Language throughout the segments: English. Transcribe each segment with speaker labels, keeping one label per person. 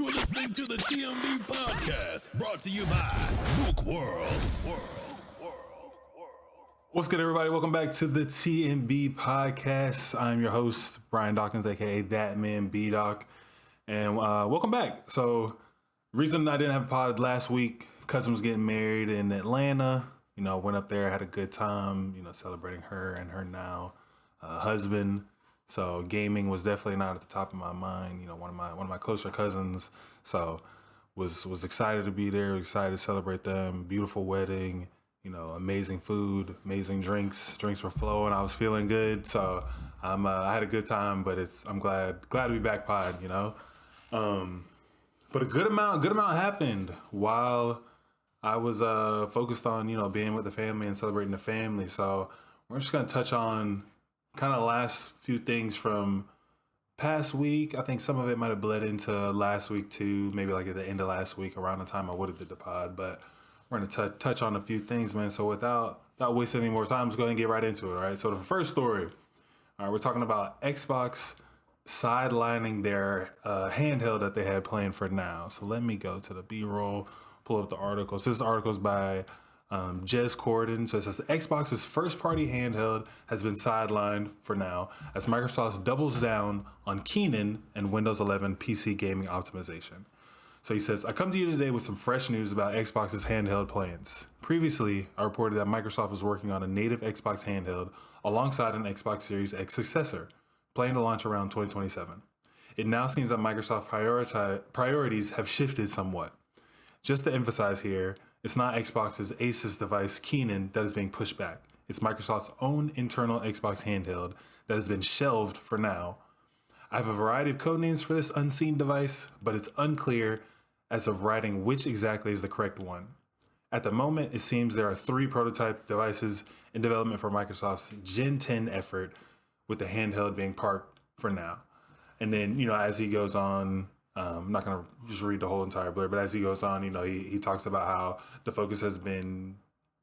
Speaker 1: You're listening to the TMB podcast, brought to you by Book World.
Speaker 2: What's good, everybody? Welcome back to the TMB podcast. I'm your host, Brian Dawkins, aka ThatManBdawk, and welcome back. So, reason I didn't have a pod last week, cousin was getting married in Atlanta. You know, went up there, had a good time. You know, celebrating her and her now husband. So gaming was definitely not at the top of my mind. You know, one of my closer cousins. So was excited to be there. Excited to celebrate them. Beautiful wedding. You know, amazing food, amazing drinks. Drinks were flowing. I was feeling good. So I had a good time. But I'm glad to be back pod. You know, but a good amount happened while I was focused on being with the family and celebrating the family. So we're just gonna touch on kind of last few things from past week. I think some of it might have bled into last week too, maybe like at the end of last week around the time I would have did the pod, but we're going to touch on a few things, man. So without wasting any more time, let's go ahead and get right into it, all right? So the first story, all right, we're talking about Xbox sidelining their handheld that they had planned for now. So let me go to the B-roll, pull up the article. So this article is by Jez Corden. So it says Xbox's first-party handheld has been sidelined for now as Microsoft doubles down on Keenan and Windows 11 PC gaming optimization. So he says, I come to you today with some fresh news about Xbox's handheld plans. Previously, I reported that Microsoft was working on a native Xbox handheld alongside an Xbox Series X successor, planned to launch around 2027. It now seems that Microsoft priorities have shifted somewhat. Just to emphasize here, it's not Xbox's Asus device Keenan that is being pushed back. It's Microsoft's own internal Xbox handheld that has been shelved for now. I have a variety of codenames for this unseen device, but it's unclear as of writing which exactly is the correct one. At the moment, it seems there are 3 prototype devices in development for Microsoft's Gen 10 effort, with the handheld being parked for now. And then, as he goes on, I'm not going to just read the whole entire blurb, but as he goes on, he talks about how the focus has been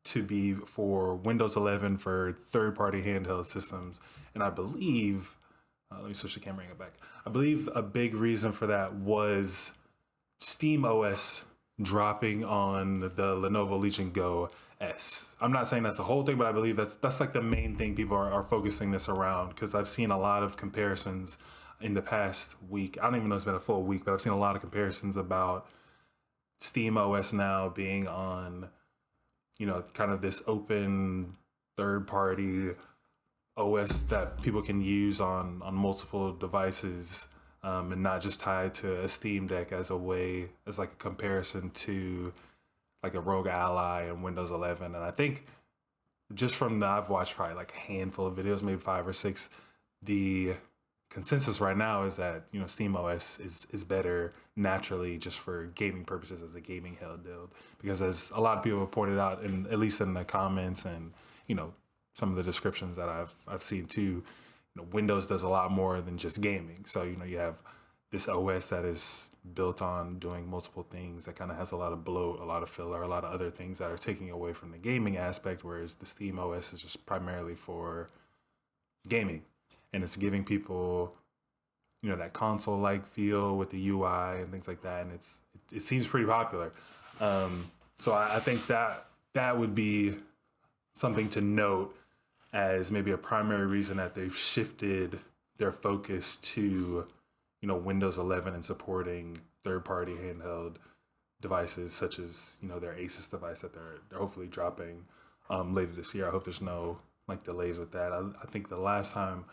Speaker 2: to be for Windows 11 for third-party handheld systems. And I believe, let me switch the camera and go back. I believe a big reason for that was Steam OS dropping on the Lenovo Legion Go S. I'm not saying that's the whole thing, but I believe that's like the main thing people are focusing this around, because I've seen a lot of comparisons in the past week. I don't even know it's been a full week, but I've seen a lot of comparisons about Steam OS now being on, kind of this open third-party OS that people can use on multiple devices, and not just tied to a Steam Deck as like a comparison to like a Rogue Ally and Windows 11. And I think just from I've watched probably like a handful of videos, maybe 5 or 6, the consensus right now is that Steam OS is better naturally just for gaming purposes as a gaming handheld, because as a lot of people have pointed out, and at least in the comments and some of the descriptions that I've seen too, Windows does a lot more than just gaming. So you have this OS that is built on doing multiple things, that kind of has a lot of bloat, a lot of filler, a lot of other things that are taking away from the gaming aspect, whereas the Steam OS is just primarily for gaming. And it's giving people, that console-like feel with the UI and things like that. And it seems pretty popular. So I think that would be something to note as maybe a primary reason that they've shifted their focus to, Windows 11 and supporting third-party handheld devices such as, their Asus device that they're hopefully dropping later this year. I hope there's no delays with that. I think the last time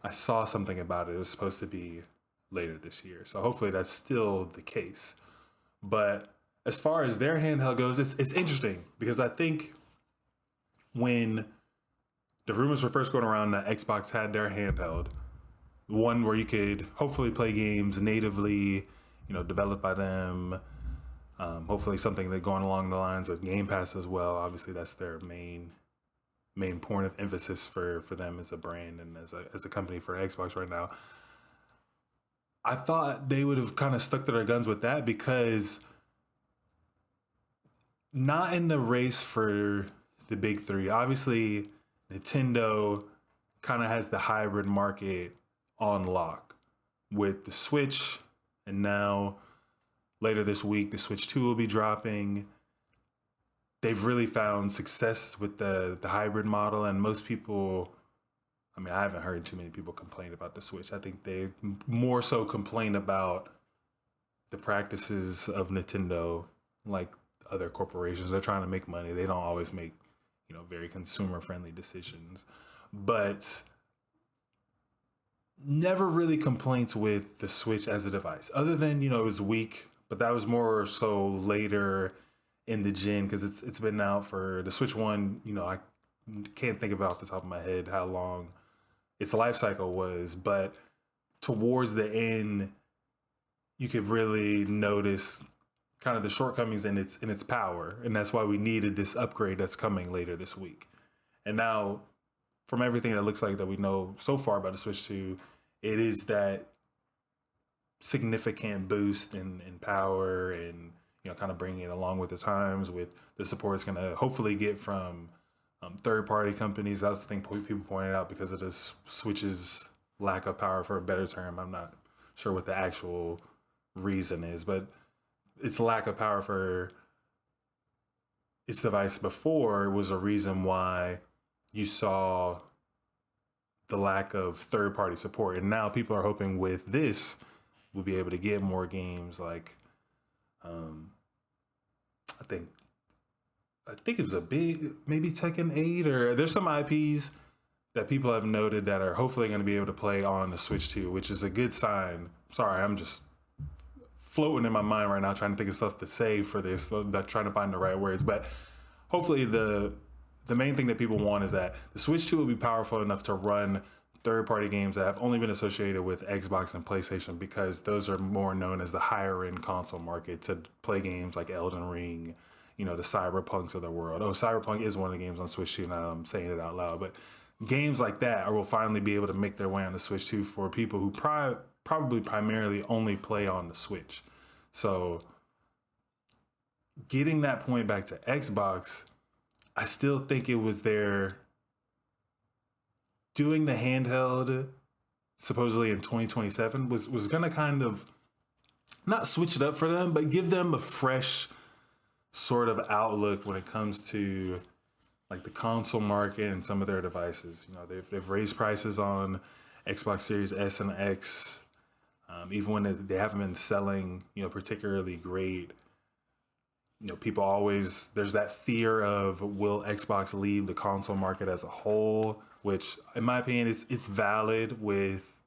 Speaker 2: I saw something about it was supposed to be later this year. So hopefully that's still the case. But as far as their handheld goes, it's interesting, because I think when the rumors were first going around that Xbox had their handheld, one where you could hopefully play games natively, developed by them, hopefully something that going along the lines of Game Pass as well. Obviously that's their main point of emphasis for them as a brand and as a company for Xbox right now. I thought they would have kind of stuck to their guns with that, because not in the race for the big 3. Obviously, Nintendo kind of has the hybrid market on lock with the Switch and now later this week, the Switch 2 will be dropping. They've really found success with the hybrid model, and most people, I mean, I haven't heard too many people complain about the Switch. I think they more so complain about the practices of Nintendo, like other corporations. They're trying to make money. They don't always make, very consumer friendly decisions, but never really complaints with the Switch as a device, other than, it was weak, but that was more so later in the gen, because it's been out for the Switch 1. I can't think of it off the top of my head how long its life cycle was, but towards the end, you could really notice kind of the shortcomings in its power, and that's why we needed this upgrade that's coming later this week. And now, from everything that looks like that we know so far about the Switch 2, it is that significant boost in power, and kind of bringing it along with the times, with the support it's going to hopefully get from third-party companies. That's the thing people pointed out, because of this Switch's lack of power, for a better term. I'm not sure what the actual reason is, but its lack of power for its device before was a reason why you saw the lack of third-party support. And now people are hoping with this, we'll be able to get more games like, I think it was a big, maybe Tekken 8, or there's some IPs that people have noted that are hopefully going to be able to play on the Switch 2, which is a good sign. Sorry, I'm just floating in my mind right now, trying to think of stuff to say for this, so trying to find the right words. But hopefully the main thing that people want is that the Switch 2 will be powerful enough to run third-party games that have only been associated with Xbox and PlayStation, because those are more known as the higher-end console market, to play games like Elden Ring, the Cyberpunks of the world. Oh, Cyberpunk is one of the games on Switch 2, now I'm saying it out loud. But games like that will finally be able to make their way on the Switch 2 for people who probably primarily only play on the Switch. So getting that point back to Xbox, I still think it was their doing the handheld supposedly in 2027 was going to kind of not switch it up for them, but give them a fresh sort of outlook when it comes to like the console market and some of their devices. They've raised prices on Xbox Series S and X, even when they haven't been selling, particularly great. People always, there's that fear of, will Xbox leave the console market as a whole, which in my opinion, it's valid with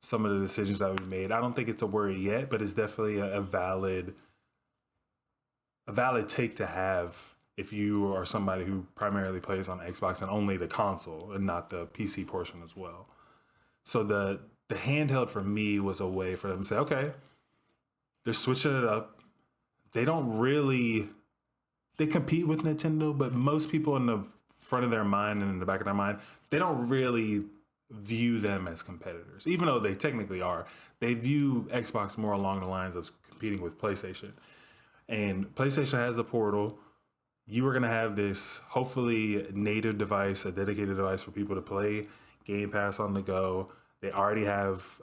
Speaker 2: some of the decisions that we've made. I don't think it's a worry yet, but it's definitely a valid take to have if you are somebody who primarily plays on Xbox and only the console and not the PC portion as well. So the handheld for me was a way for them to say, okay, they're switching it up. They compete with Nintendo, but most people in the front of their mind and in the back of their mind, they don't really view them as competitors, even though they technically are. They view Xbox more along the lines of competing with PlayStation. And PlayStation has the Portal. You are going to have this hopefully native device, a dedicated device for people to play Game Pass on the go. They already have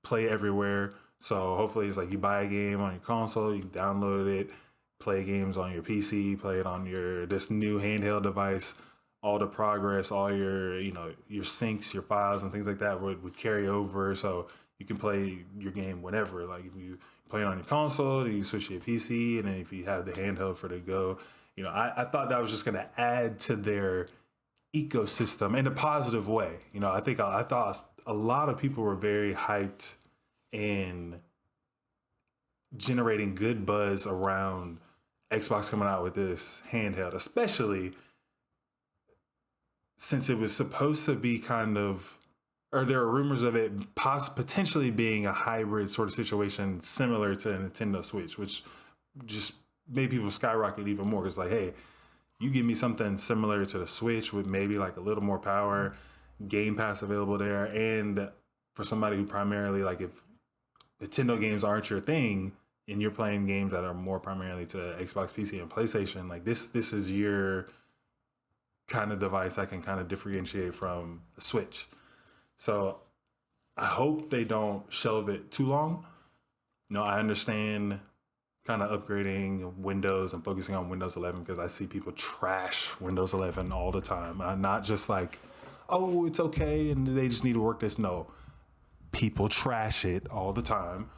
Speaker 2: Play Everywhere. So hopefully it's like you buy a game on your console, you can download it, play games on your PC, play it on this new handheld device. All the progress, all your syncs, your files and things like that would carry over, so you can play your game whenever. Like if you play it on your console, you switch to your PC, and then if you have the handheld for the go, I thought that was just going to add to their ecosystem in a positive way. I thought a lot of people were very hyped and generating good buzz around Xbox coming out with this handheld, especially since it was supposed to be or there are rumors of it potentially being a hybrid sort of situation similar to a Nintendo Switch, which just made people skyrocket even more. It's like, hey, you give me something similar to the Switch with maybe like a little more power, Game Pass available there, and for somebody who primarily, like, if Nintendo games aren't your thing and you're playing games that are more primarily to Xbox, PC, and PlayStation, like this is your kind of device that can kind of differentiate from a Switch. So I hope they don't shelve it too long. I understand kind of upgrading Windows and focusing on Windows 11 because I see people trash Windows 11 all the time. I'm not just like, oh, it's okay and they just need to work this. No, people trash it all the time.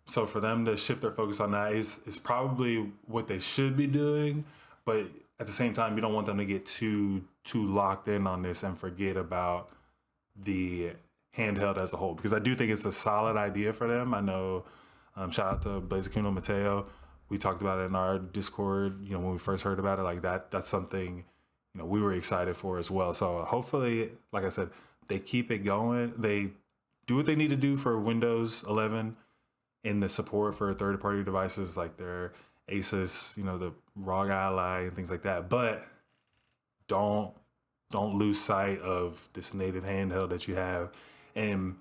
Speaker 2: So for them to shift their focus on that is probably what they should be doing. But at the same time, you don't want them to get too locked in on this and forget about the handheld as a whole, because I do think it's a solid idea for them. I know, shout out to Blazacuno Mateo. We talked about it in our Discord, when we first heard about it, like that's something, we were excited for as well. So hopefully, like I said, they keep it going. They do what they need to do for Windows 11 in the support for third-party devices like their Asus, the ROG Ally and things like that. But don't lose sight of this native handheld that you have, and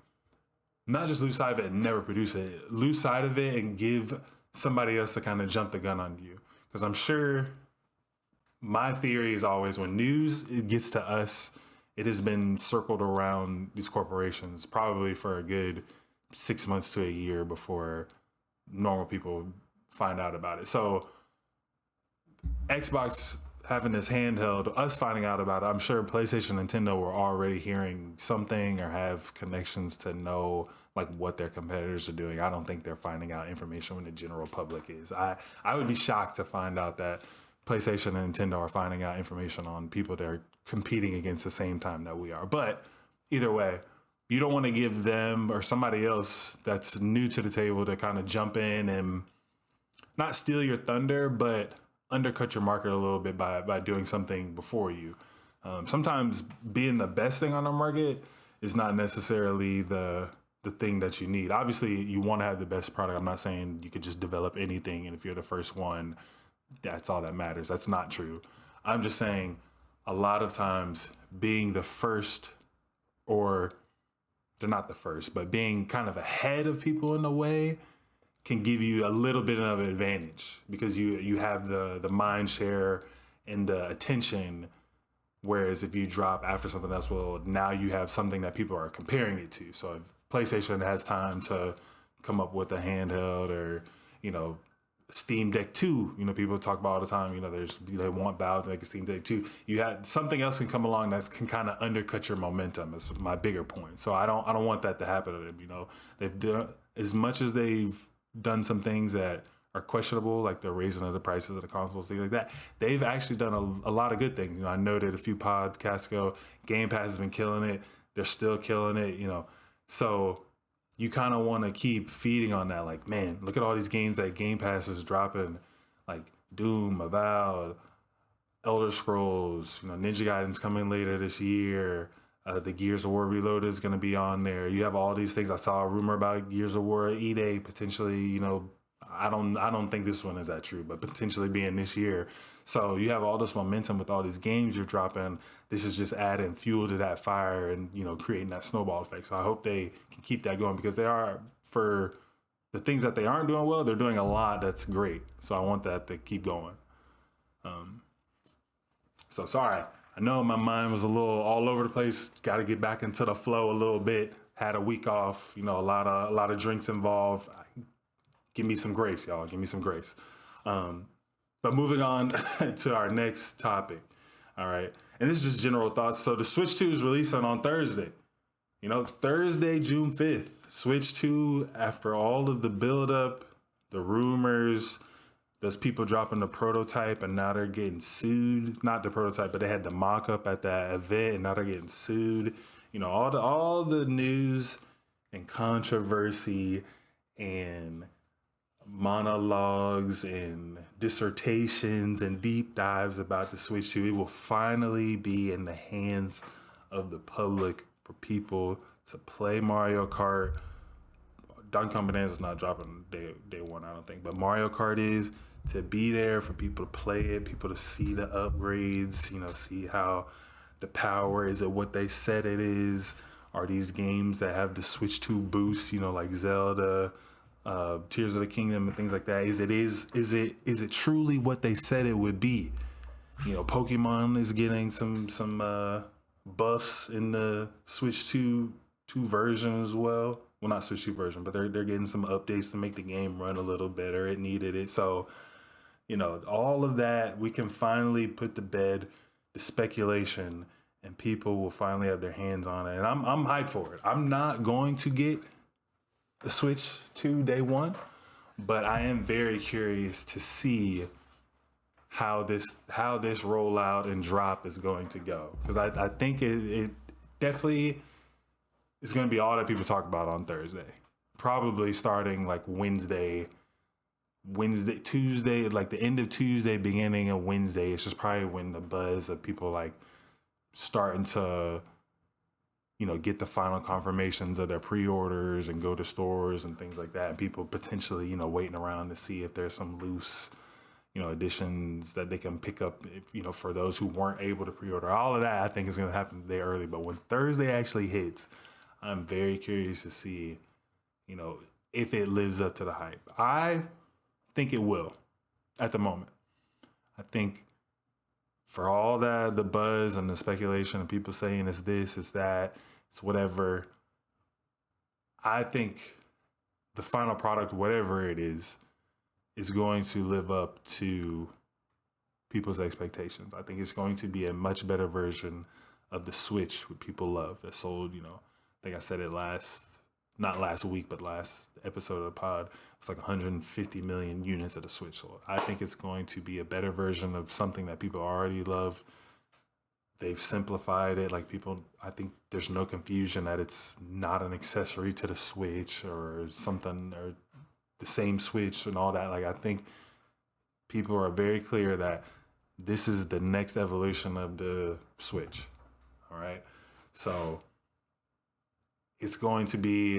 Speaker 2: not just lose sight of it and never produce it. Lose sight of it and give somebody else to kind of jump the gun on you. Because I'm sure my theory is always when news it gets to us, it has been circled around these corporations probably for a good 6 months to a year before normal people find out about it. So Xbox having this handheld, us finding out about it, I'm sure PlayStation and Nintendo were already hearing something or have connections to know like what their competitors are doing. I don't think they're finding out information when the general public is. I would be shocked to find out that PlayStation and Nintendo are finding out information on people that are competing against the same time that we are. But either way, you don't want to give them or somebody else that's new to the table to kind of jump in and not steal your thunder, but undercut your market a little bit by doing something before you. Sometimes being the best thing on the market is not necessarily the thing that you need. Obviously, you want to have the best product. I'm not saying you could just develop anything, and if you're the first one, that's all that matters. That's not true. I'm just saying a lot of times being the first, or they're not the first, but being kind of ahead of people in a way can give you a little bit of an advantage because you have the mind share and the attention. Whereas if you drop after something else, well, now you have something that people are comparing it to. So if PlayStation has time to come up with a handheld or, Steam Deck 2, people talk about all the time, they want Valve to make a Steam Deck 2. You had something else can come along that can kind of undercut your momentum is my bigger point. So I don't want that to happen to them. They've done as much as they've done some things that are questionable, like the raising of the prices of the consoles, things like that. They've actually done a lot of good things. I noted a few podcasts ago, Game Pass has been killing it. They're still killing it, So you kind of want to keep feeding on that. Like, man, look at all these games that Game Pass is dropping, like Doom, Avowed, Elder Scrolls, Ninja Gaiden's coming later this year. The Gears of War Reloaded is going to be on there. You have all these things. I saw a rumor about Gears of War E-Day potentially, I don't think this one is that true, but potentially being this year. So you have all this momentum with all these games you're dropping. This is just adding fuel to that fire and, creating that snowball effect. So I hope they can keep that going because they are, for the things that they aren't doing well, they're doing a lot that's great. So I want that to keep going. So sorry. I know my mind was a little all over the place. Got to get back into the flow a little bit. Had a week off, a lot of drinks involved. Give me some grace, y'all. Give me some grace. But moving on to our next topic. All right. And this is just general thoughts. So the Switch 2 is releasing on Thursday. Thursday, June 5th. Switch 2, after all of the buildup, the rumors, those people dropping the prototype and now they're getting sued. Not the prototype, but they had the mock-up at that event and now they're getting sued. All the news and controversy and monologues and dissertations and deep dives about the Switch 2. It will finally be in the hands of the public for people to play Mario Kart. Donkey Kong Bonanza is not dropping day one, I don't think, but Mario Kart is, to be there for people to play it, people to see the upgrades, see how the power is it what they said it is. Are these games that have the Switch 2 boost, like Zelda, Tears of the Kingdom and things like that, is it truly what they said it would be? Pokemon is getting some buffs in the Switch 2 version as well. well, not Switch 2 version, but they're getting some updates to make the game run a little better. It needed it. So, all of that, we can finally put to bed the speculation and people will finally have their hands on it. And I'm hyped for it. I'm not going to get the Switch 2 day one, but I am very curious to see how this rollout and drop is going to go. Because I think it definitely is going to be all that people talk about on Thursday. Probably starting like Wednesday, Tuesday, like the end of Tuesday, beginning of Wednesday. It's just probably when the buzz of people like starting to, get the final confirmations of their pre-orders and go to stores and things like that. And people potentially, waiting around to see if there's some loose, editions that they can pick up, for those who weren't able to pre-order. All of that I think is going to happen today early. But when Thursday actually hits, I'm very curious to see, if it lives up to the hype. I think it will at the moment. I think for all that, the buzz and the speculation and people saying it's this, it's that, it's whatever, I think the final product, whatever it is going to live up to people's expectations. I think it's going to be a much better version of the Switch, what people love, that sold, I think I said it not last week, but last episode of the pod. It's like 150 million units of the Switch. So I think it's going to be a better version of something that people already love. They've simplified it. Like I think there's no confusion that it's not an accessory to the Switch or something, or the same Switch and all that. Like, I think people are very clear that this is the next evolution of the Switch. All right. So it's going to be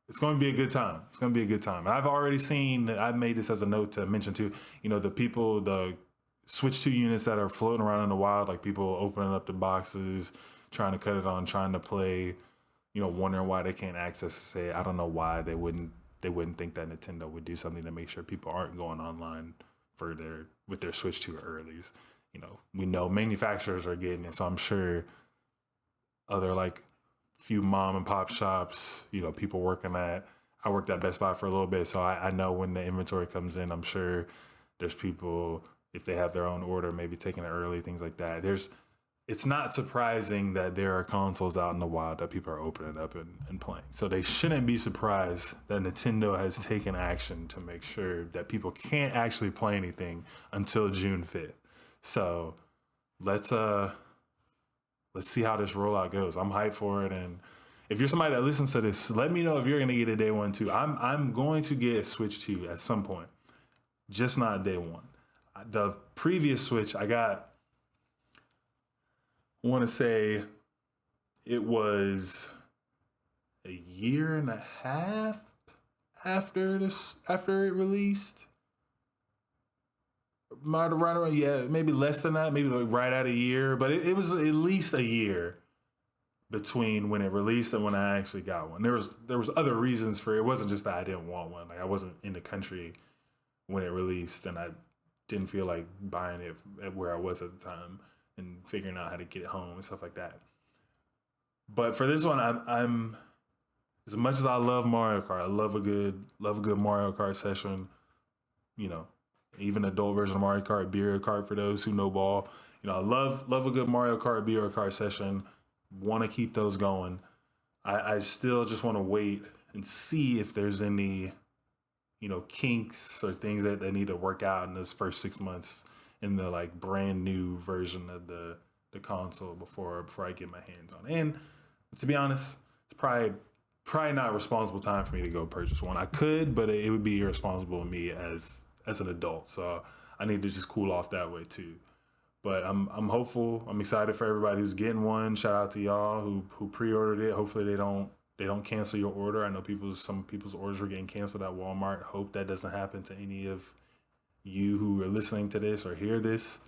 Speaker 2: a good time. It's going to be a good time. And I've already seen, I made this as a note to mention too, the Switch 2 units that are floating around in the wild, like people opening up the boxes, trying to cut it on, trying to play, wondering why they can't access it. Say, I don't know why they wouldn't think that Nintendo would do something to make sure people aren't going online with their Switch 2 earlies. We know manufacturers are getting it, so I'm sure other like few mom and pop shops, people I worked at Best Buy for a little bit, so I know when the inventory comes in, I'm sure there's people, if they have their own order, maybe taking it early, things like that. It's not surprising that there are consoles out in the wild that people are opening up and playing. So they shouldn't be surprised that Nintendo has taken action to make sure that people can't actually play anything until June 5th. So let's see how this rollout goes. I'm hyped for it. And if you're somebody that listens to this, let me know if you're going to get it day one too. I'm going to get a Switch 2 at some point, just not day one. The previous Switch I got, I want to say it was a year and a half after it released. Right around, yeah, maybe less than that, maybe like right at a year, but it was at least a year between when it released and when I actually got one. There was other reasons for it. It wasn't just that I didn't want one. Like, I wasn't in the country when it released, and I didn't feel like buying it at where I was at the time and figuring out how to get it home and stuff like that. But for this one, I'm as much as I love Mario Kart, I love a good Mario Kart session. Even adult version of Mario Kart, beer kart for those who know ball. I love a good Mario Kart, beer kart session. Want to keep those going. I still just want to wait and see if there's any, kinks or things that they need to work out in this first 6 months in the like brand new version of the console before I get my hands on it. And to be honest, it's probably not a responsible time for me to go purchase one. I could, but it would be irresponsible of me as an adult. So I need to just cool off that way too. But I'm hopeful. I'm excited for everybody who's getting one. Shout out to y'all who pre-ordered it. Hopefully they don't cancel your order. I know some people's orders were getting canceled at Walmart. Hope that doesn't happen to any of you who are listening to this or hear this.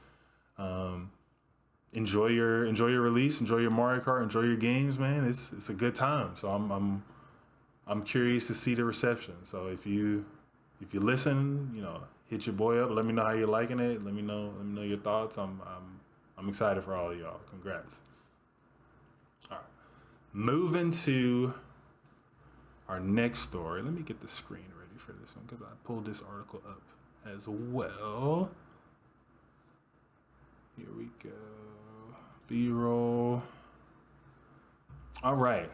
Speaker 2: Enjoy your release. Enjoy your Mario Kart. Enjoy your games, man. It's a good time. So I'm curious to see the reception. So if you listen, hit your boy up. Let me know how you're liking it. Let me know your thoughts. I'm excited for all of y'all. Congrats. All right. Moving to our next story. Let me get the screen ready for this one because I pulled this article up as well. Here we go. B-roll. All right.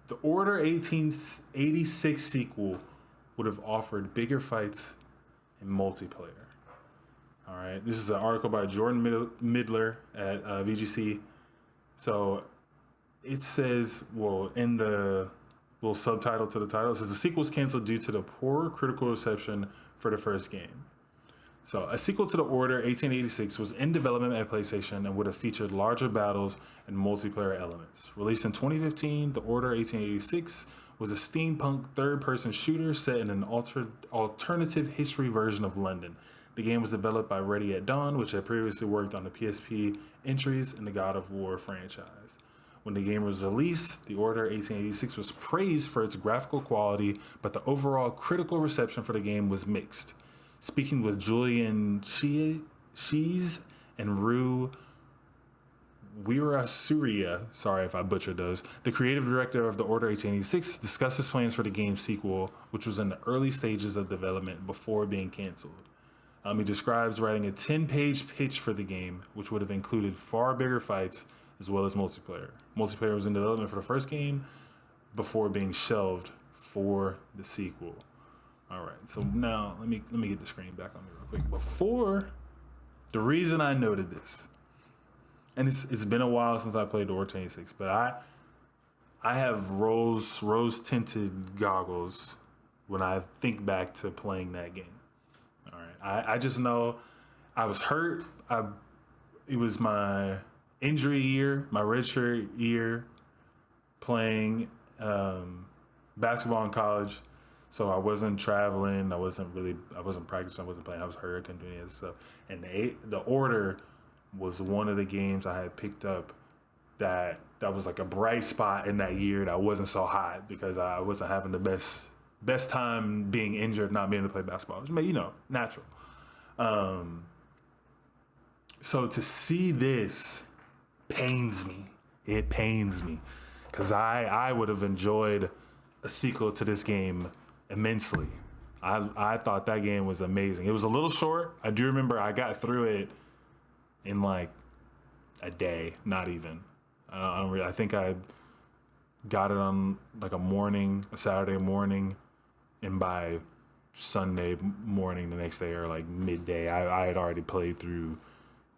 Speaker 2: The Order 1886 sequel would have offered bigger fights and multiplayer. All right. This is an article by Jordan Midler at VGC. So it says, well, in the little subtitle to the title, it says the sequel was canceled due to the poor critical reception for the first game. So a sequel to The Order 1886 was in development at PlayStation and would have featured larger battles and multiplayer elements. Released in 2015, The Order 1886 was a steampunk third-person shooter set in an alternative history version of London. The game was developed by Ready at Dawn, which had previously worked on the PSP entries in the God of War franchise. When the game was released, The Order 1886 was praised for its graphical quality, but the overall critical reception for the game was mixed. Speaking with Julian Shees and Rue Wirasuria, sorry if I butchered those, the creative director of The Order 1886 discussed his plans for the game's sequel, which was in the early stages of development before being canceled. He describes writing a 10-page pitch for the game, which would have included far bigger fights as well as multiplayer. Multiplayer was in development for the first game before being shelved for the sequel. All right, so now let me get the screen back on me real quick. Before, the reason I noted this, and it's been a while since I played The Order 1886, but I have rose tinted goggles when I think back to playing that game. All right, I just know I was hurt. It was my injury year, my redshirt year, playing basketball in college. So I wasn't traveling. I wasn't practicing. I wasn't playing. I was hurt. I couldn't do any of this stuff. And the Order was one of the games I had picked up that was like a bright spot in that year that wasn't so hot because I wasn't having the best time being injured, not being able to play basketball. Which, natural. So to see this pains me. It pains me because I would have enjoyed a sequel to this game immensely. I thought that game was amazing. It was a little short. I do remember I got through it in like a day, not even. I think I got it on like a Saturday morning, and by Sunday morning the next day or like midday, I had already played through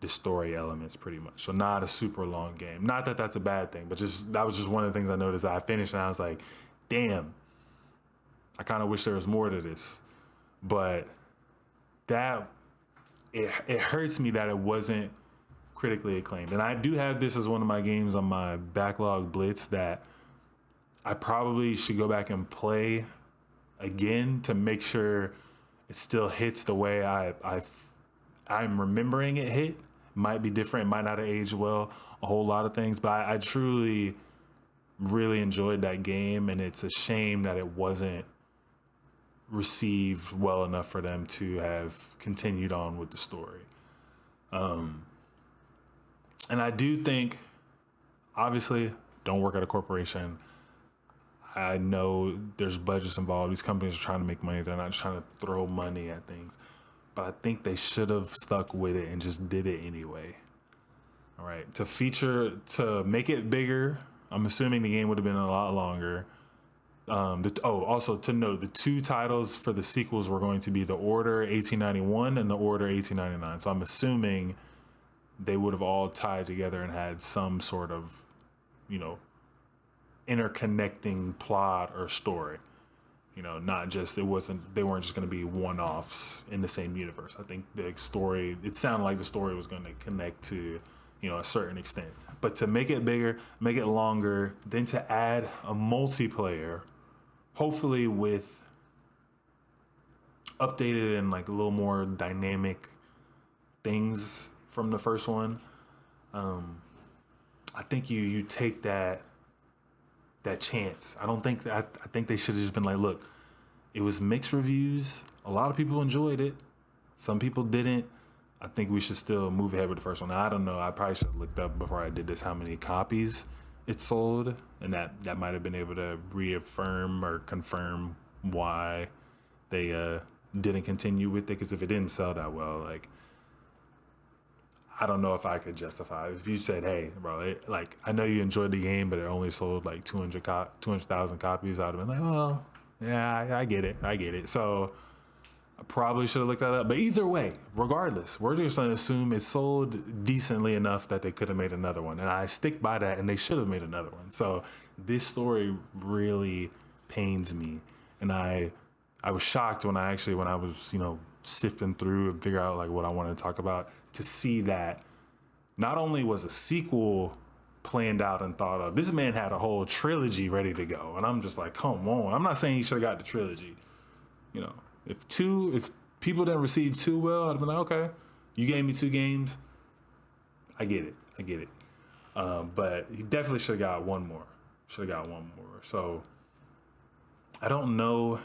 Speaker 2: the story elements pretty much. So not a super long game. Not that that's a bad thing, but that was just one of the things I noticed. I finished and I was like, damn, I kind of wish there was more to this. But it hurts me that it wasn't critically acclaimed. And I do have this as one of my games on my Backlog Blitz that I probably should go back and play again to make sure it still hits the way I'm remembering it hit. Might be different, might not have aged well, a whole lot of things, but I truly really enjoyed that game, and it's a shame that it wasn't received well enough for them to have continued on with the story. And I do think, obviously, don't work at a corporation. I know there's budgets involved. These companies are trying to make money. They're not just trying to throw money at things. But I think they should have stuck with it and just did it anyway. All right. To make it bigger, I'm assuming the game would have been a lot longer. Also to note, the two titles for the sequels were going to be The Order 1891 and The Order 1899. So I'm assuming they would have all tied together and had some sort of, interconnecting plot or story. Not just, they weren't just going to be one-offs in the same universe. I think it sounded like the story was going to connect to, a certain extent. But to make it bigger, make it longer, then to add a multiplayer, hopefully with updated and like a little more dynamic things from the first one, I think you take that chance. I think they should have just been like, look, it was mixed reviews. A lot of people enjoyed it. Some people didn't. I think we should still move ahead with the first one. Now, I don't know. I probably should have looked up before I did this how many copies it sold, and that might have been able to reaffirm or confirm why they didn't continue with it. Because if it didn't sell that well, like, I don't know if I could justify if you said, "Hey, bro, like, I know you enjoyed the game, but it only sold like 200,000 copies." I'd have been like, "Well, yeah, I get it." So I probably should have looked that up. But either way, regardless, we're just going to assume it sold decently enough that they could have made another one. And I stick by that, and they should have made another one. So this story really pains me. And I was shocked when I was, sifting through and figure out like what I wanted to talk about, to see that not only was a sequel planned out and thought of, this man had a whole trilogy ready to go. And I'm just like, come on. I'm not saying he should have got the trilogy. If people didn't receive 2 well, I'd be like, okay, you gave me 2 games. I get it. But he definitely should have got one more. So I don't know.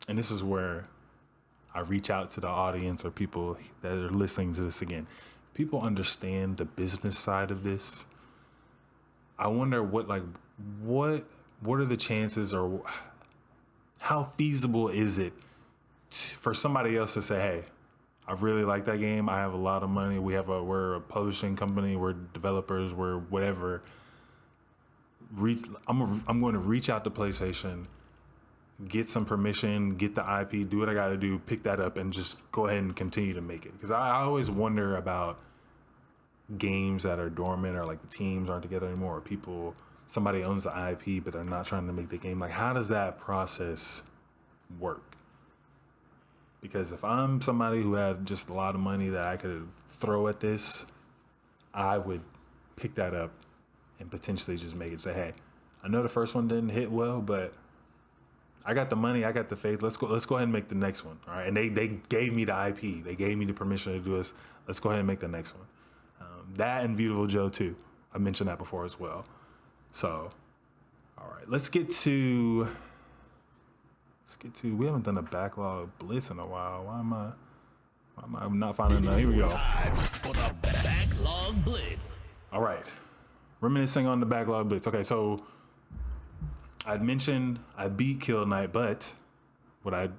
Speaker 2: And this is where I reach out to the audience or people that are listening to this again. People understand the business side of this. I wonder what are the chances, or how feasible is it for somebody else to say, "Hey, I really like that game. I have a lot of money. We're a publishing company. We're developers. We're whatever. I'm going to reach out to PlayStation, get some permission, get the IP, do what I got to do, pick that up, and just go ahead and continue to make it." Because I always wonder about games that are dormant, or like the teams aren't together anymore, or somebody owns the IP but they're not trying to make the game. Like, how does that process work? Because if I'm somebody who had just a lot of money that I could throw at this, I would pick that up and potentially just make it. Say, "Hey, I know the first one didn't hit well, but I got the money, I got the faith. Let's go ahead and make the next one." All right. And they gave me the IP. They gave me the permission to do this. Let's go ahead and make the next one. That and Beautiful Joe too. I mentioned that before as well. So, all right, let's get to, we haven't done a Backlog Blitz in a while. Why am I not finding that? Here we go.
Speaker 1: Time for the Backlog Blitz.
Speaker 2: All right. Reminiscing on the Backlog Blitz. Okay, so I'd mentioned I beat Kill Knight, but what I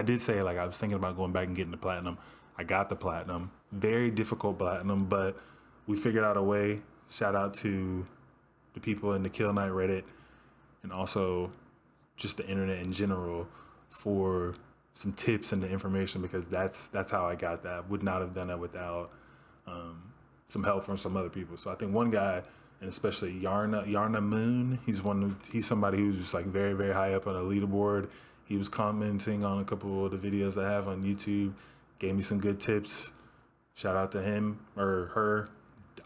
Speaker 2: did say, like, I was thinking about going back and getting the platinum. I got the platinum. Very difficult platinum, but we figured out a way. Shout out to the people in the Kill Knight Reddit, and also just the internet in general, for some tips and the information, because that's how I got that. Would not have done that without some help from some other people. So I think one guy, and especially Yarna Moon, he's somebody who's just like very, very high up on the leaderboard. He was commenting on a couple of the videos I have on YouTube, gave me some good tips. Shout out to him or her.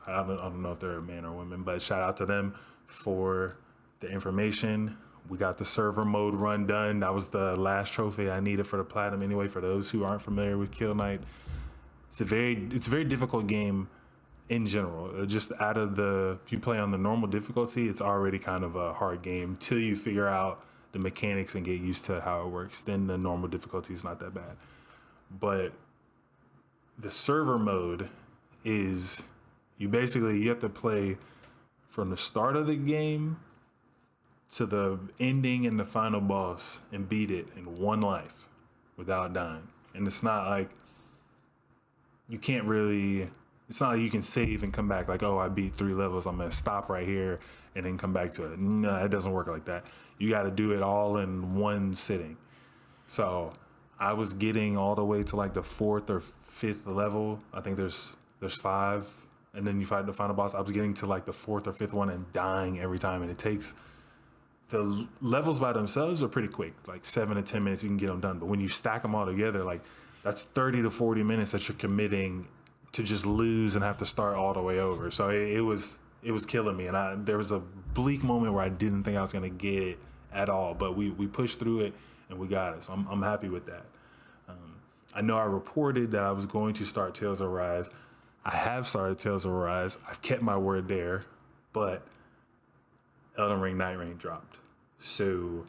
Speaker 2: I don't know if they're a man or woman, but shout out to them for the information. We got the server mode run done. That was the last trophy I needed for the platinum anyway. For those who aren't familiar with Kill Knight, it's a very difficult game in general. Just if you play on the normal difficulty, it's already kind of a hard game till you figure out the mechanics and get used to how it works. Then the normal difficulty is not that bad. But the server mode is, you have to play from the start of the game to the ending and the final boss and beat it in one life without dying. And it's not like you can save and come back like, "Oh, I beat 3 levels, I'm gonna stop right here and then come back to it." No, it doesn't work like that. You got to do it all in one sitting. So I was getting all the way to like the 4th or 5th level. I think there's 5, and then you fight the final boss. I was getting to like the 4th or 5th one and dying every time. And it takes, the levels by themselves are pretty quick, like 7 to 10 minutes you can get them done. But when you stack them all together, like, that's 30 to 40 minutes that you're committing to just lose and have to start all the way over. So it was killing me. And there was a bleak moment where I didn't think I was gonna get it at all, but we pushed through it and we got it. So I'm happy with that. I know I reported that I was going to start Tales of Arise. I have started Tales of Arise. I've kept my word there, but Elden Ring Nightreign dropped. So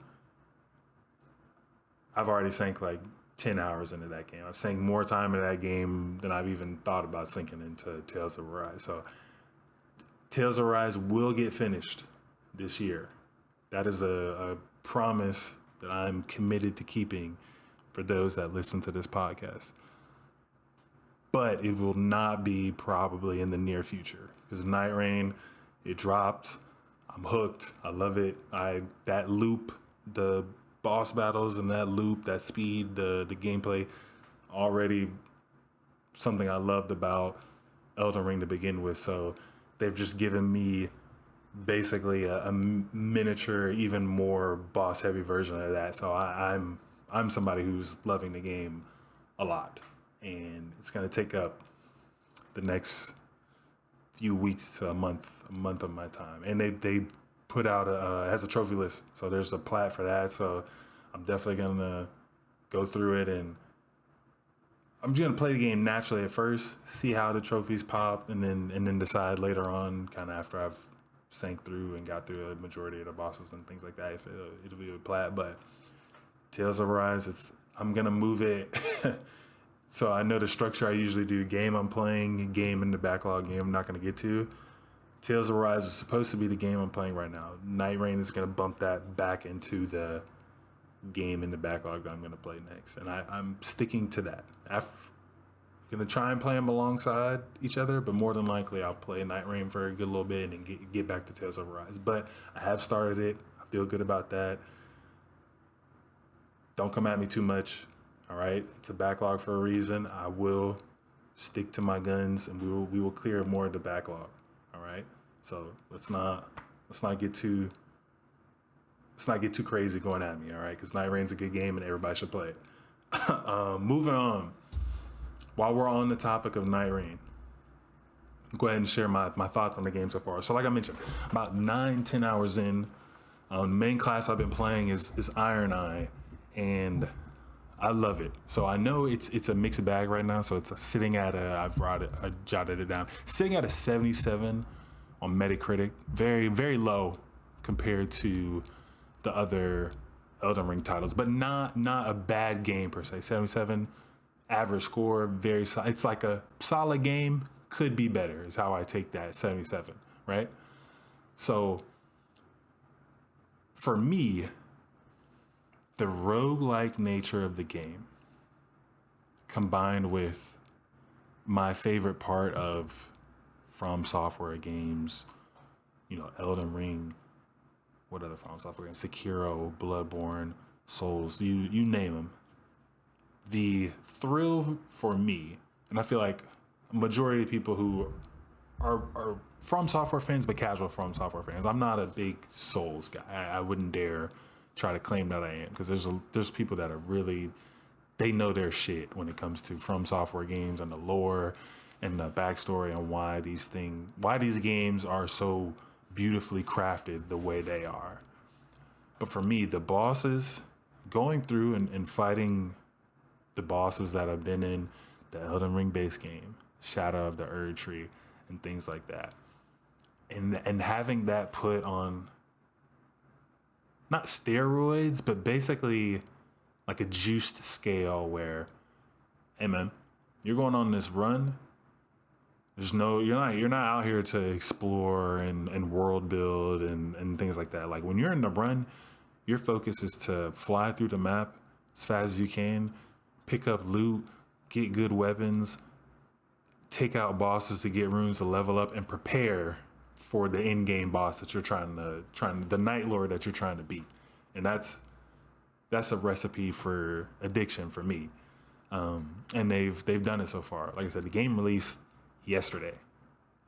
Speaker 2: I've already sank like 10 hours into that game. I've sank more time into that game than I've even thought about sinking into Tales of Arise. So Tales of Arise will get finished this year. That is a promise that I'm committed to keeping for those that listen to this podcast. But it will not be probably in the near future because Nightreign, it dropped. I'm hooked. I love it. That loop, the boss battles and that loop, that speed, the gameplay, already something I loved about Elden Ring to begin with. So they've just given me basically a miniature, even more boss heavy version of that. So I'm somebody who's loving the game a lot, and it's gonna take up the next few weeks to a month of my time. And they put out has a trophy list, so there's a plat for that. So I'm definitely gonna go through it, and I'm just gonna play the game naturally at first, see how the trophies pop, and then decide later on, kind of after I've sank through and got through a majority of the bosses and things like that, if it'll be a plat. But Tales of Arise, I'm gonna move it. So I know the structure I usually do: game I'm playing, game in the backlog, game I'm not gonna get to. Tales of Arise was supposed to be the game I'm playing right now. Nightreign is gonna bump that back into the game in the backlog that I'm gonna play next, and I'm sticking to that. I'm gonna try and play them alongside each other, but more than likely I'll play Nightreign for a good little bit and then get back to Tales of Arise. But I have started it. I feel good about that. Don't come at me too much. All right, it's a backlog for a reason. I will stick to my guns, and we will clear more of the backlog. All right, so let's not get too crazy going at me. All right, because Nightreign's a good game and everybody should play it. Moving on. While we're on the topic of Nightreign, go ahead and share my thoughts on the game so far. So like I mentioned, about 9-10 hours in. The main class I've been playing is Iron Eye, and I love it. So I know it's a mixed bag right now. So it's sitting at I jotted it down, sitting at a 77 on Metacritic, very, very low compared to the other Elden Ring titles, but not a bad game per se. 77, average score, very solid. It's like a solid game, could be better is how I take that 77, right? So for me, the roguelike nature of the game combined with my favorite part of From Software games, Elden Ring, what other From Software games? Sekiro, Bloodborne, Souls, you name them. The thrill for me, and I feel like a majority of people who are From Software fans, but casual From Software fans. I'm not a big Souls guy. I wouldn't dare try to claim that I am, because there's people that are really, they know their shit when it comes to From Software games and the lore and the backstory and why these games are so beautifully crafted the way they are. But for me, the bosses, going through and fighting the bosses that have been in the Elden Ring base game, Shadow of the Erd Tree, and things like that, and having that put on not steroids, but basically like a juiced scale where, hey man, you're going on this run. You're not out here to explore and world build and things like that. Like when you're in the run, your focus is to fly through the map as fast as you can, pick up loot, get good weapons, take out bosses to get runes to level up, and prepare for the in-game boss that you're the Night Lord that you're trying to beat. And that's a recipe for addiction for me. And they've done it so far. Like I said, the game released yesterday,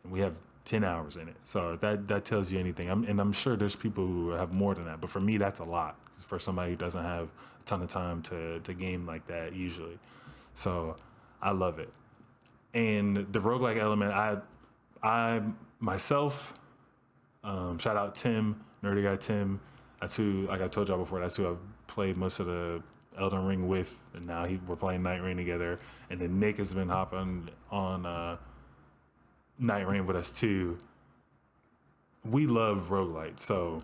Speaker 2: and we have 10 hours in it. So that tells you anything. I'm sure there's people who have more than that, but for me, that's a lot for somebody who doesn't have a ton of time to game like that usually. So I love it. And the roguelike element, I myself, shout out Tim, Nerdy Guy Tim. That's who, like I told y'all before, that's who I've played most of the Elden Ring with, and now we're playing Nightreign together. And then Nick has been hopping on Nightreign with us too. We love roguelite. So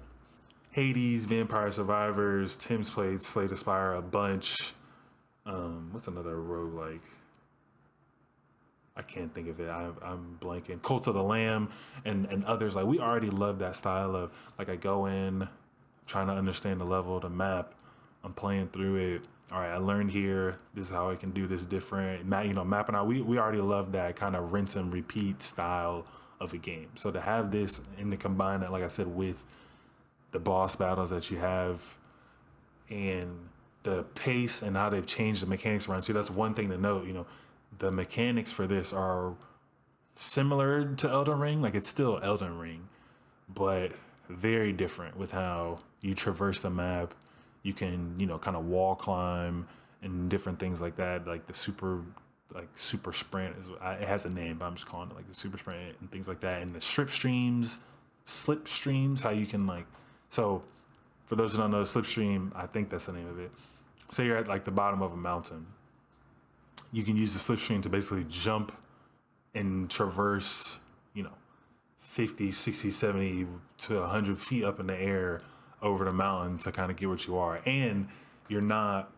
Speaker 2: Hades, Vampire Survivors, Tim's played Slay the Spire a bunch. What's another roguelike? I can't think of it. I'm blanking. Cult of the Lamb and others. Like, we already love that style of, like, I go in, trying to understand the level, the map. I'm playing through it. All right, I learned here. This is how I can do this different. Mapping out. We already love that kind of rinse and repeat style of a game. So to have this and to combine it, like I said, with the boss battles that you have and the pace and how they've changed the mechanics around. So that's one thing to note. The mechanics for this are similar to Elden Ring. Like, it's still Elden Ring, but very different with how you traverse the map. You can, kind of wall climb and different things like that. Like the super sprint it has a name, but I'm just calling it like the super sprint and things like that. And the slip streams, how you can so for those who don't know, slipstream, I think that's the name of it. Say you're at like the bottom of a mountain. You can use the slipstream to basically jump and traverse, 50, 60, 70 to 100 feet up in the air over the mountain to kind of get what you are. And you're not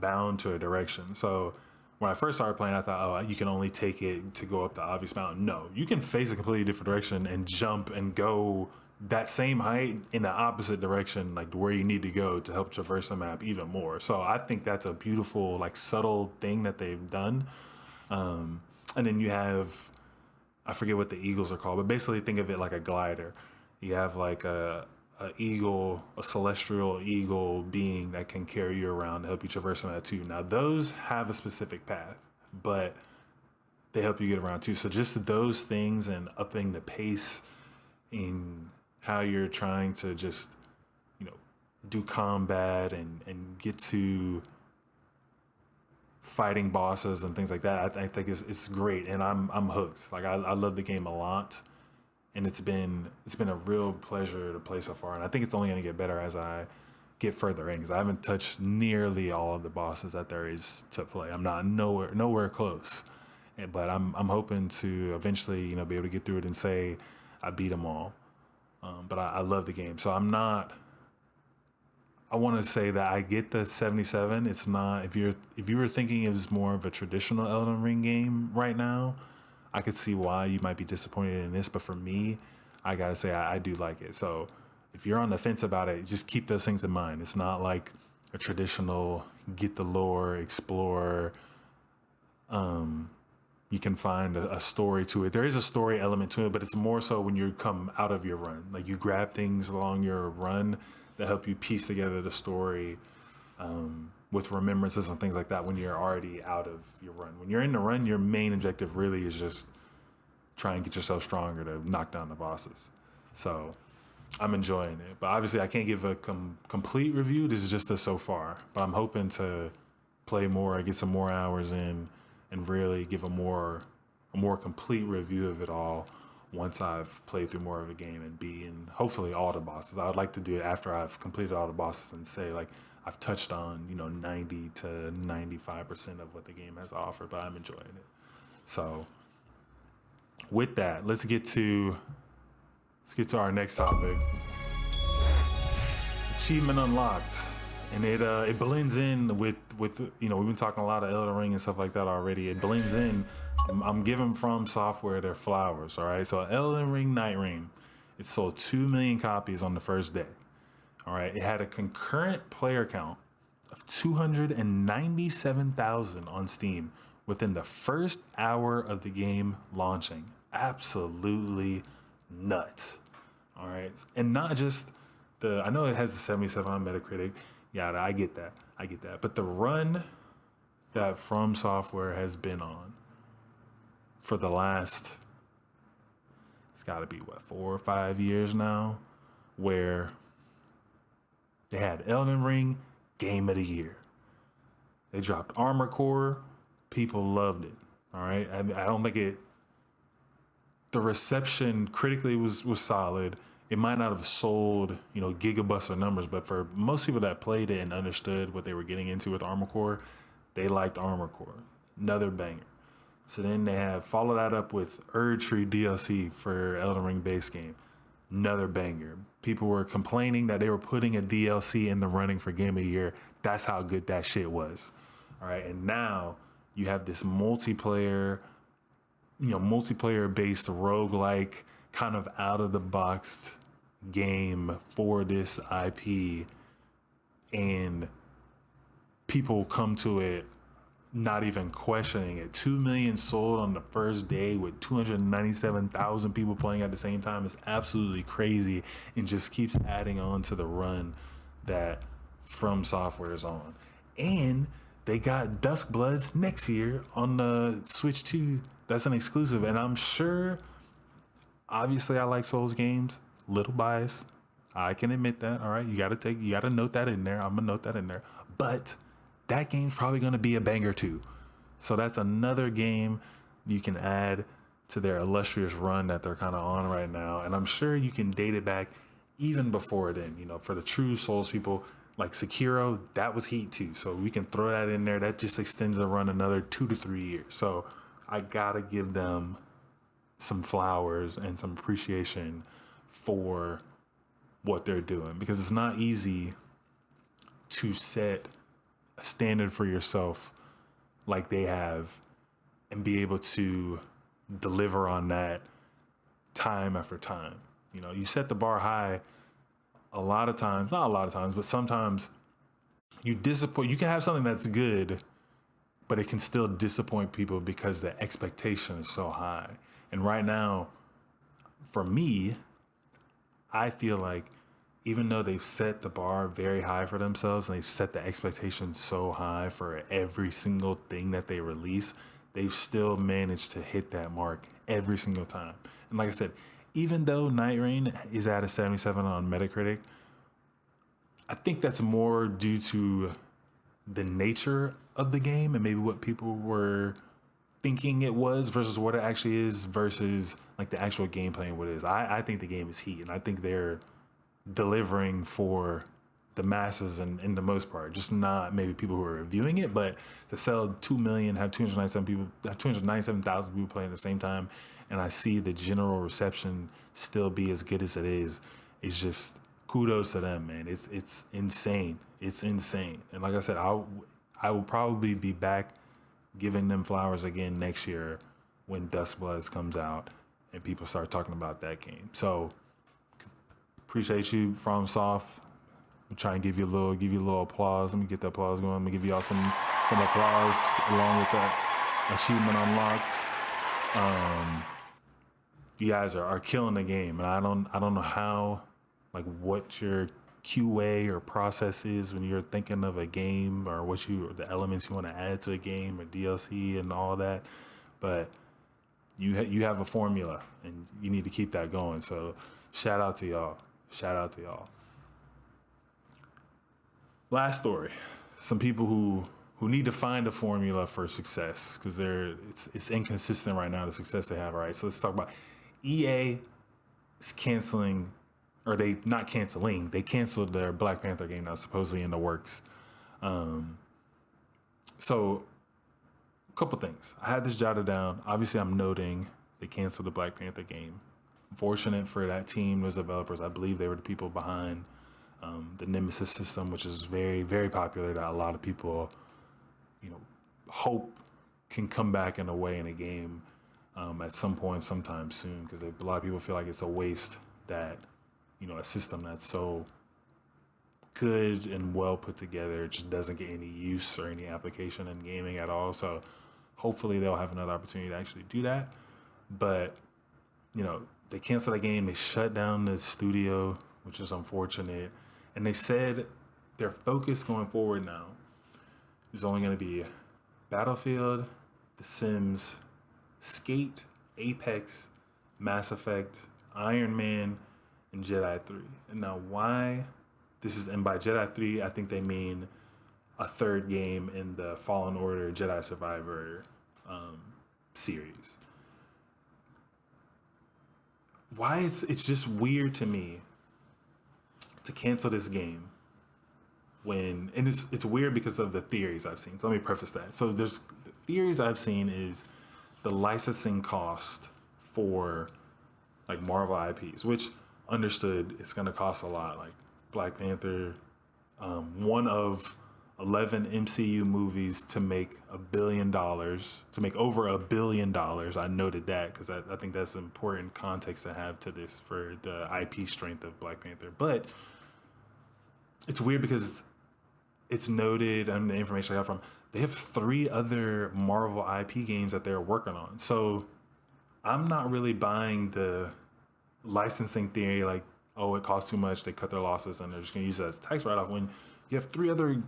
Speaker 2: bound to a direction. So when I first started playing, I thought, you can only take it to go up the obvious mountain. No, you can face a completely different direction and jump and go that same height in the opposite direction, like where you need to go to help traverse the map even more. So I think that's a beautiful, like, subtle thing that they've done. And then you have, I forget what the eagles are called, but basically think of it like a glider. You have like a eagle, a celestial eagle being that can carry you around to help you traverse the map too. Now those have a specific path, but they help you get around too. So just those things and upping the pace in how you're trying to just, do combat and get to fighting bosses and things like that. I think it's great, and I'm hooked. Like, I love the game a lot, and it's been a real pleasure to play so far. And I think it's only going to get better as I get further in, because I haven't touched nearly all of the bosses that there is to play. I'm not nowhere close, but I'm hoping to eventually, be able to get through it and say I beat them all. But I love the game. So I want to say that I get the 77. It's not, if you were thinking it was more of a traditional Elden Ring game right now, I could see why you might be disappointed in this. But for me, I got to say, I do like it. So if you're on the fence about it, just keep those things in mind. It's not like a traditional get the lore, explore, you can find a story to it. There is a story element to it, but it's more so when you come out of your run. Like, you grab things along your run that help you piece together the story with remembrances and things like that when you're already out of your run. When you're in the run, your main objective really is just try and get yourself stronger to knock down the bosses. So I'm enjoying it. But obviously I can't give a complete review. This is just a so far. But I'm hoping to play more, get some more hours in, and really give a more complete review of it all once I've played through more of the game and beaten hopefully all the bosses. I would like to do it after I've completed all the bosses and say, like, I've touched on 90 to 95% of what the game has offered, but I'm enjoying it. So with that, let's get to our next topic. Achievement unlocked. And it blends in with we've been talking a lot of Elden Ring and stuff like that already. It blends in. I'm giving From Software their flowers, all right? So Elden Ring Nightreign, it sold 2 million copies on the first day, all right? It had a concurrent player count of 297,000 on Steam within the first hour of the game launching. Absolutely nuts, all right? And not just I know it has the 77 on Metacritic. Yeah, I get that. But the run that From Software has been on for the last, it's got to be 4 or 5 years now, where they had Elden Ring Game of the Year. They dropped Armored Core. People loved it. All right. I don't think the reception critically was solid. It might not have sold, gigabuster numbers, but for most people that played it and understood what they were getting into with Armored Core, they liked Armored Core. Another banger. So then they have followed that up with Erdtree DLC for Elden Ring base game. Another banger. People were complaining that they were putting a DLC in the running for Game of the Year. That's how good that shit was. All right, and now you have this multiplayer multiplayer based roguelike kind of out of the box game for this IP, and people come to it not even questioning it. 2 million sold on the first day with 297,000 people playing at the same time is absolutely crazy, and just keeps adding on to the run that From Software is on. And they got Duskbloods next year on the Switch 2. That's an exclusive, and I'm sure, obviously I like Souls games, little biased, I can admit that. All right, you gotta note that in there. I'm gonna note that in there. But that game's probably gonna be a banger too. So that's another game you can add to their illustrious run that they're kind of on right now. And I'm sure you can date it back even before then. For the true Souls people, like Sekiro, that was heat too. So we can throw that in there. That just extends the run another 2 to 3 years. So I gotta give them some flowers and some appreciation for what they're doing, because it's not easy to set a standard for yourself like they have and be able to deliver on that time after time. You set the bar high a lot of times, not a lot of times, but sometimes you disappoint. You can have something that's good, but it can still disappoint people because the expectation is so high. And right now, for me, I feel like even though they've set the bar very high for themselves and they've set the expectation so high for every single thing that they release, they've still managed to hit that mark every single time. And like I said, even though Nightreign is at a 77 on Metacritic, I think that's more due to the nature of the game and maybe what people were thinking it was versus what it actually is, versus like the actual gameplay and what it is. I think the game is heat, and I think they're delivering for the masses and in the most part, just not maybe people who are reviewing it, but to sell 2 million, have 297,000 people playing at the same time, and I see the general reception still be as good as it is. It's just kudos to them, man. It's insane. It's insane. And like I said, I will probably be back giving them flowers again next year when Duskbloods comes out and people start talking about that game. So appreciate you, FromSoft. I'm trying to give you a little applause. Let me get the applause going. Let me give y'all some applause along with that achievement unlocked. You guys are killing the game, and I don't know how, like, what your QA or process is when you're thinking of a game, or the elements you want to add to a game or DLC and all that, but you have a formula and you need to keep that going. So shout out to y'all. Last story. Some people who need to find a formula for success, because it's inconsistent right now, the success they have. All right, so let's talk about EA is canceling, or they not canceling. They canceled their Black Panther game that was supposedly in the works. So a couple things. I had this jotted down. Obviously, I'm noting they canceled the Black Panther game. Unfortunate for that team, those developers. I believe they were the people behind the Nemesis system, which is very, very popular, that a lot of people, hope can come back in a way in a game at some point, sometime soon, because a lot of people feel like it's a waste that, a system that's so good and well put together just doesn't get any use or any application in gaming at all. So hopefully they'll have another opportunity to actually do that. But, they canceled the game. They shut down the studio, which is unfortunate. And they said their focus going forward now is only going to be Battlefield, The Sims, Skate, Apex, Mass Effect, Iron Man, and Jedi 3. And now why this is, and by Jedi 3, I think they mean a third game in the Fallen Order Jedi Survivor series. Why it's just weird to me to cancel this game and it's weird because of the theories I've seen. So let me preface that. So there's the theories I've seen is the licensing cost for like Marvel IPs, which understood it's going to cost a lot. Like Black Panther, one of 11 MCU movies to make $1 billion, to make over $1 billion. I noted that because I think that's important context to have to this for the IP strength of Black Panther. But it's weird because it's noted, and the information I got from, they have 3 other Marvel IP games that they're working on. So I'm not really buying the licensing theory, like, oh, it costs too much, they cut their losses, and they're just going to use it as tax write-off, when you have 3 other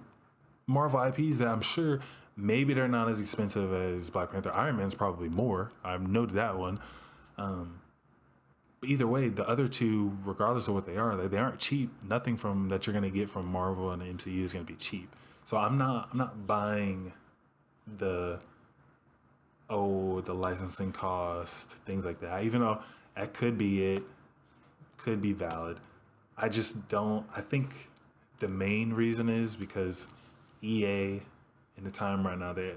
Speaker 2: Marvel IPs that I'm sure maybe they're not as expensive as Black Panther. Iron Man's probably more. I've noted that one. But either way, the other 2, regardless of what they are, they aren't cheap. Nothing from that you're going to get from Marvel and the MCU is going to be cheap. So I'm not buying the licensing cost, things like that. Even though that could be it, could be valid. I just don't. I think the main reason is because EA in the time right now, they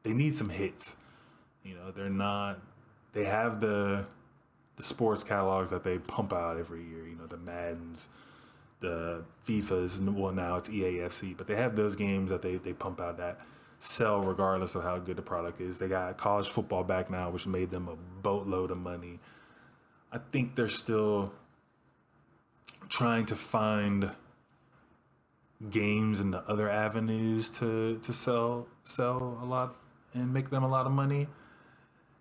Speaker 2: need some hits. You know, they have the sports catalogs that they pump out every year, you know, the Maddens, the FIFAs, well, now it's EAFC, but they have those games that they pump out that sell regardless of how good the product is. They got college football back now, which made them a boatload of money. I think they're still trying to find games and the other avenues to sell a lot and make them a lot of money.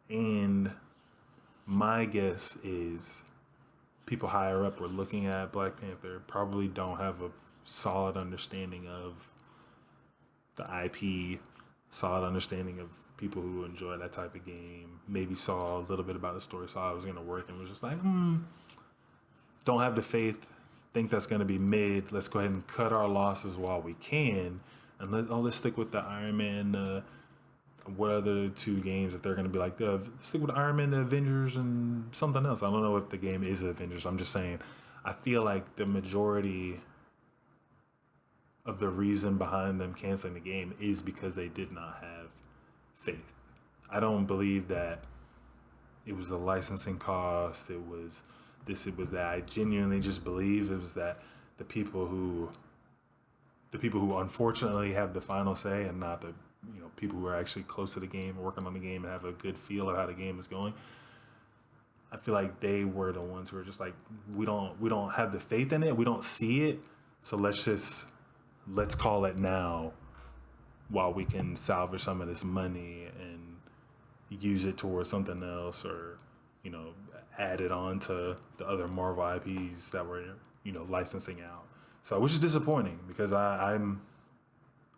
Speaker 2: And my guess is people higher up were looking at Black Panther, probably don't have a solid understanding of the IP, solid understanding of people who enjoy that type of game, maybe saw a little bit about the story, saw it was going to work, and was just like, don't have the faith, think that's going to be mid. Let's go ahead and cut our losses while we can, and let's stick with the Iron Man. What other 2 games if they're going to be like, stick with Iron Man, the Avengers, and something else. I don't know if the game is Avengers. I'm just saying, I feel like the majority of the reason behind them canceling the game is because they did not have faith. I don't believe that it was the licensing cost. It was this. It was that. I genuinely just believe it was that the people who unfortunately have the final say, and not the people who are actually close to the game, working on the game, and have a good feel of how the game is going. I feel like they were the ones who were just like, we don't have the faith in it. We don't see it. So let's call it now while we can salvage some of this money and use it towards something else, or, add it on to the other Marvel IPs that we're, licensing out. So, which is disappointing because I'm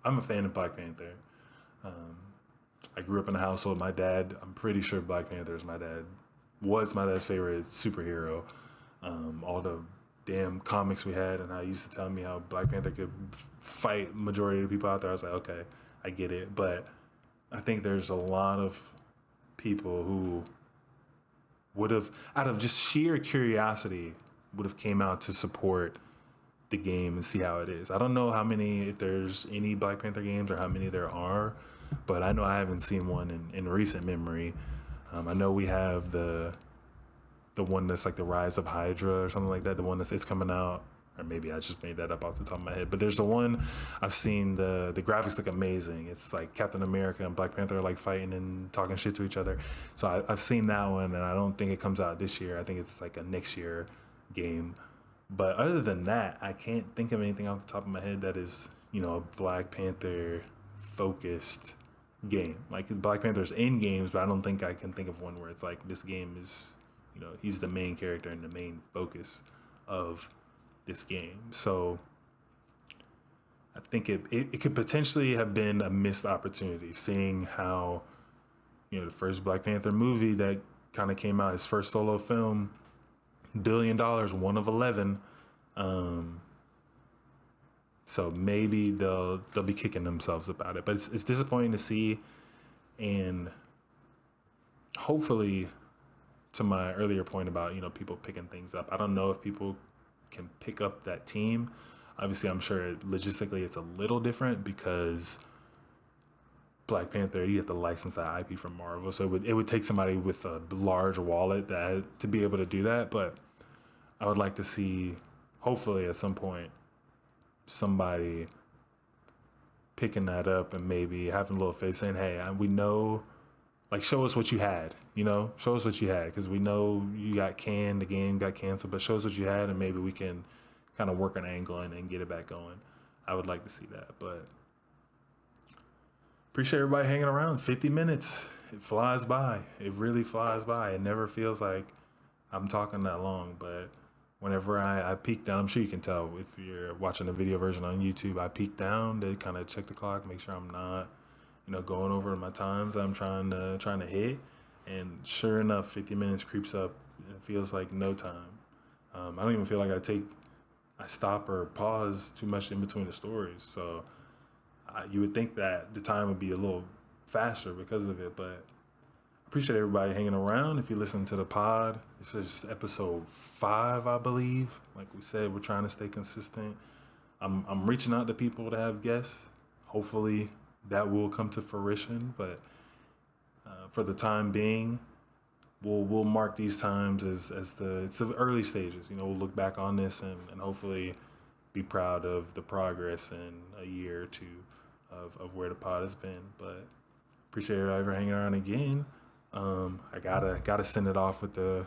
Speaker 2: a fan of Black Panther. I grew up in a household. My dad, I'm pretty sure Black Panther was my dad's favorite superhero. All the damn comics we had, and how he used to tell me how Black Panther could fight majority of the people out there. I was like, okay, I get it. But I think there's a lot of people who would have, out of just sheer curiosity, would have came out to support the game and see how it is. I don't know if there's any Black Panther games or how many there are, but I know I haven't seen one in recent memory. I know we have the one that's like the Rise of Hydra or something like that, the one it's coming out, or maybe I just made that up off the top of my head, but there's the one I've seen, the graphics look amazing. It's like Captain America and Black Panther are like fighting and talking shit to each other. So I've seen that one, and I don't think it comes out this year. I think it's like a next year game. But other than that, I can't think of anything off the top of my head that is, a Black Panther focused game. Like, Black Panther's in games, but I don't think I can think of one where it's like, this game is, he's the main character and the main focus of this game. So I think it could potentially have been a missed opportunity, seeing how, the first Black Panther movie that kind of came out, his first solo film, $1 billion, one of 11. So maybe they'll be kicking themselves about it, but it's disappointing to see. And hopefully, to my earlier point about, people picking things up, I don't know if people can pick up that team. Obviously, I'm sure logistically it's a little different because Black Panther, you have to license that IP from Marvel, so it would take somebody with a large wallet to be able to do that. But I would like to see, hopefully at some point, somebody picking that up and maybe having a little face saying, hey, we know, like, show us what you had, show us what you had, because we know you got canned, the game got canceled, but show us what you had, and maybe we can kind of work an angle and get it back going. I would like to see that, but appreciate everybody hanging around. 50 minutes, it flies by. It really flies by. It never feels like I'm talking that long, but whenever I peek down, I'm sure you can tell if you're watching the video version on YouTube, I peek down to kind of check the clock, make sure I'm not, going over my times I'm trying to hit. And sure enough, 50 minutes creeps up. It feels like no time. I don't even feel like I stop or pause too much in between the stories. So you would think that the time would be a little faster because of it, but appreciate everybody hanging around. If you listen to the pod, this is episode 5, I believe. Like we said, we're trying to stay consistent. I'm reaching out to people to have guests. Hopefully that will come to fruition, but for the time being, we'll mark these times as it's the early stages. We'll look back on this and hopefully be proud of the progress in a year or two of where the pod has been. But appreciate everybody hanging around again. I gotta send it off with the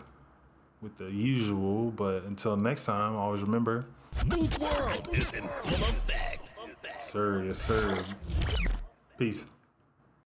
Speaker 2: usual, but until next time, always remember,
Speaker 1: Book World is in full effect.
Speaker 2: sir, yes sir. Peace.